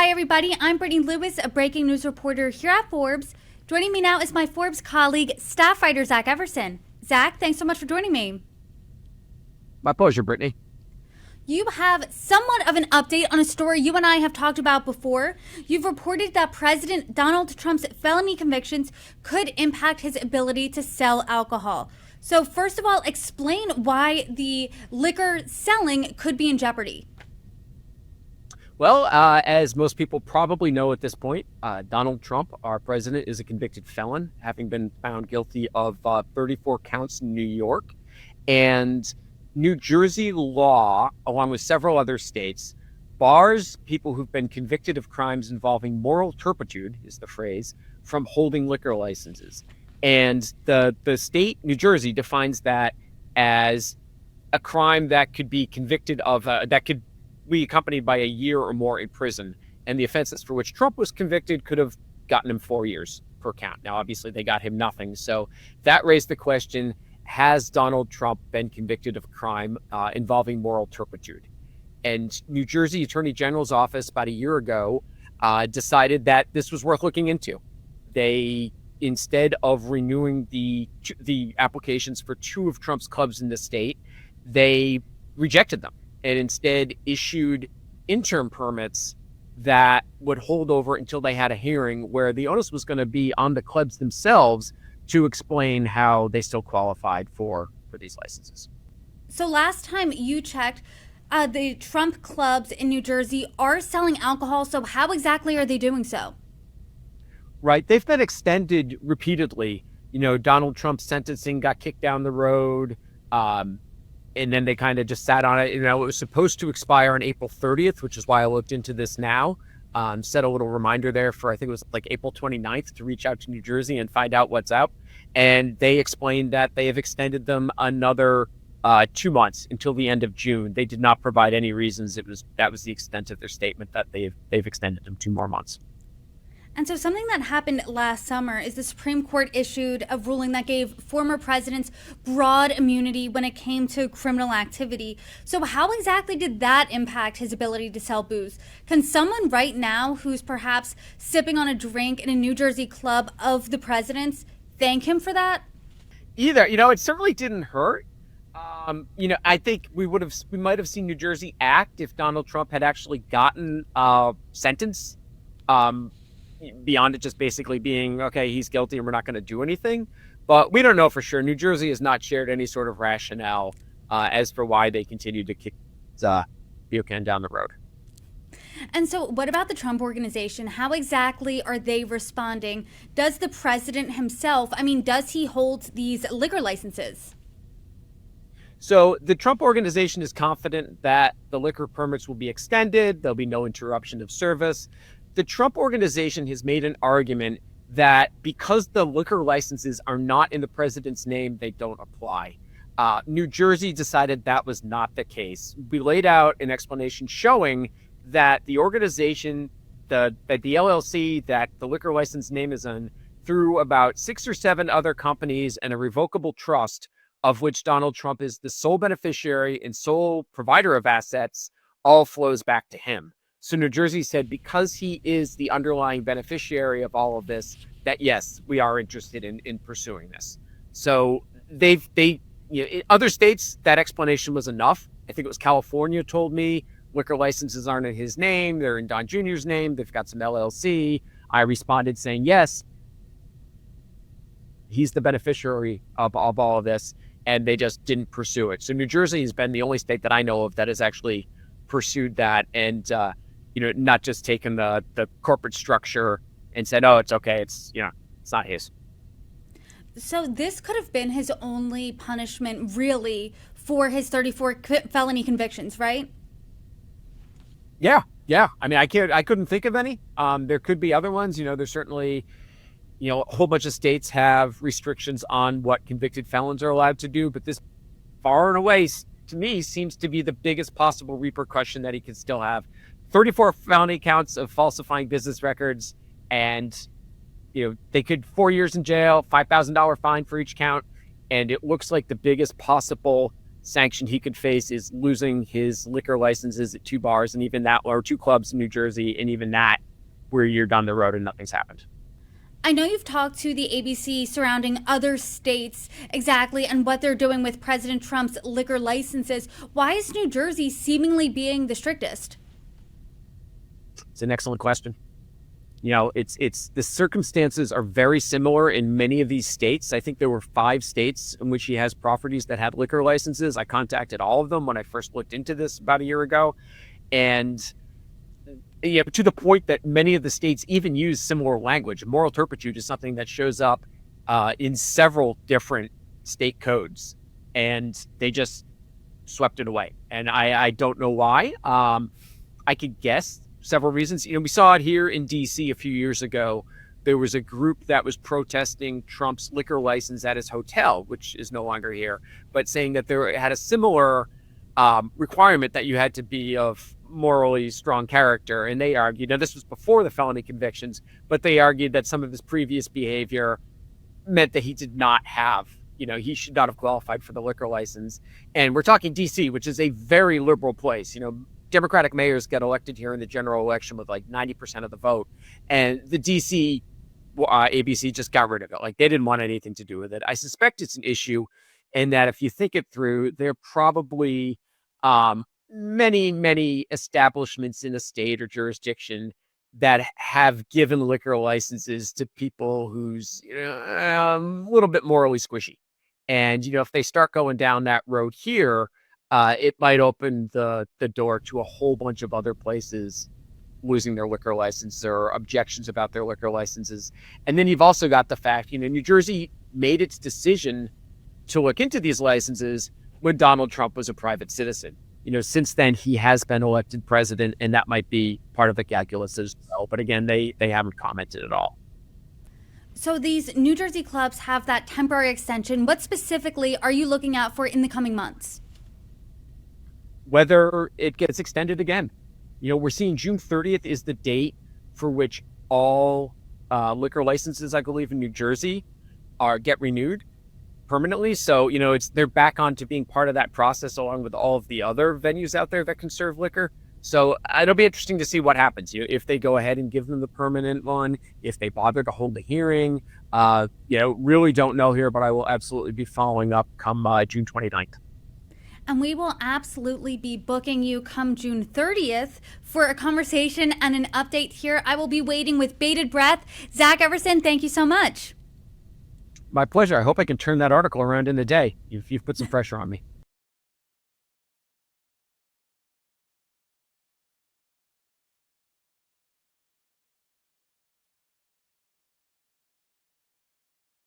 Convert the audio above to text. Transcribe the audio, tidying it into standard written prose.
Hi, everybody. I'm Brittany Lewis, a breaking news reporter here at Forbes. Joining me now is my Forbes colleague, staff writer Zach Everson. Zach, thanks so much for joining me. My pleasure, Brittany. You have somewhat of an update on a story you and I have talked about before. You've reported that President Donald Trump's felony convictions could impact his ability to sell alcohol. So first of all, explain why the liquor selling could be in jeopardy. Well, as most people probably know at this point, Donald Trump, our president, is a convicted felon, having been found guilty of 34 counts in New York. And New Jersey law, along with several other states, bars people who've been convicted of crimes involving moral turpitude, is the phrase, from holding liquor licenses. And the state, New Jersey, defines that as a crime that could be convicted of, that could be accompanied by a year or more in prison. And the offenses for which Trump was convicted could have gotten him 4 years per count. Now, obviously, they got him nothing. So that raised the question, has Donald Trump been convicted of a crime involving moral turpitude? And New Jersey Attorney General's office about a year ago decided that this was worth looking into. They, instead of renewing the applications for two of Trump's clubs in the state, they rejected them and instead issued interim permits that would hold over until they had a hearing where the onus was going to be on the clubs themselves to explain how they still qualified for these licenses. So last time you checked, the Trump clubs in New Jersey are selling alcohol. So how exactly are they doing so? Right. They've been extended repeatedly. You know, Donald Trump's sentencing got kicked down the road. And then they kind of just sat on it. You know, it was supposed to expire on April 30th, which is why I looked into this now. Set a little reminder there for, I think it was like April 29th, to reach out to New Jersey and find out what's up. And they explained that they have extended them another 2 months until the end of June. They did not provide any reasons. That was the extent of their statement, that they've extended them 2 more months. And so something that happened last summer is the Supreme Court issued a ruling that gave former presidents broad immunity when it came to criminal activity. So how exactly did that impact his ability to sell booze? Can someone right now who's perhaps sipping on a drink in a New Jersey club of the president's thank him for that? Either, you know, it certainly didn't hurt. You know, I think we might have seen New Jersey act if Donald Trump had actually gotten a sentence. Beyond it just basically being, okay, he's guilty and we're not going to do anything. But we don't know for sure. New Jersey has not shared any sort of rationale as for why they continue to kick Buchanan down the road. And so what about the Trump organization? How exactly are they responding? Does the president himself, does he hold these liquor licenses? So the Trump organization is confident that the liquor permits will be extended. There'll be no interruption of service. The Trump organization has made an argument that because the liquor licenses are not in the president's name, they don't apply. New Jersey decided that was not the case. We laid out an explanation showing that the organization, that the LLC that the liquor license name is in, through about 6 or 7 other companies and a revocable trust, of which Donald Trump is the sole beneficiary and sole provider of assets, all flows back to him. So New Jersey said, because he is the underlying beneficiary of all of this, that yes, we are interested in pursuing this. So in other states, that explanation was enough. I think it was California told me liquor licenses aren't in his name. They're in Don Jr.'s name. They've got some LLC. I responded saying, yes, he's the beneficiary of all of this. And they just didn't pursue it. So New Jersey has been the only state that I know of that has actually pursued that. And, not just taken the corporate structure and said, oh, it's okay. It's not his. So this could have been his only punishment, really, for his 34 felony convictions, right? Yeah. I couldn't think of any. There could be other ones. There's certainly, a whole bunch of states have restrictions on what convicted felons are allowed to do. But this, far and away, to me, seems to be the biggest possible repercussion that he could still have. 34 felony counts of falsifying business records, and they could 4 years in jail, $5,000 fine for each count, and it looks like the biggest possible sanction he could face is losing his liquor licenses at 2 bars, and even that, or 2 clubs in New Jersey, and even that, where you're down the road and nothing's happened. I know you've talked to the ABC surrounding other states exactly and what they're doing with President Trump's liquor licenses. Why is New Jersey seemingly being the strictest? It's an excellent question. It's the circumstances are very similar in many of these states. I think there were 5 states in which he has properties that had liquor licenses. I contacted all of them when I first looked into this about a year ago. And to the point that many of the states even use similar language. Moral turpitude is something that shows up in several different state codes, and they just swept it away. And I don't know why. I could guess several reasons. We saw it here in DC a few years ago. There was a group that was protesting Trump's liquor license at his hotel, which is no longer here, but saying that there had a similar requirement that you had to be of morally strong character. And they argued, this was before the felony convictions, but they argued that some of his previous behavior meant that he did not have, he should not have qualified for the liquor license. And we're talking DC, which is a very liberal place. Democratic mayors get elected here in the general election with like 90% of the vote. And the DC ABC just got rid of it. Like, they didn't want anything to do with it. I suspect it's an issue, and that if you think it through, there are probably many, many establishments in a state or jurisdiction that have given liquor licenses to people who's a little bit morally squishy. And, if they start going down that road here, it might open the door to a whole bunch of other places losing their liquor license or objections about their liquor licenses. And then you've also got the fact, New Jersey made its decision to look into these licenses when Donald Trump was a private citizen. Since then, he has been elected president, and that might be part of the calculus as well. But again, they haven't commented at all. So these New Jersey clubs have that temporary extension. What specifically are you looking out for in the coming months? Whether it gets extended again. We're seeing June 30th is the date for which all liquor licenses, I believe, in New Jersey get renewed permanently. So, they're back on to being part of that process along with all of the other venues out there that can serve liquor. So it'll be interesting to see what happens. If they go ahead and give them the permanent one, if they bother to hold a hearing, really don't know here, but I will absolutely be following up come June 29th. And we will absolutely be booking you come June 30th for a conversation and an update here. I will be waiting with bated breath. Zach Everson, thank you so much. My pleasure. I hope I can turn that article around in a day. You've put some pressure on me.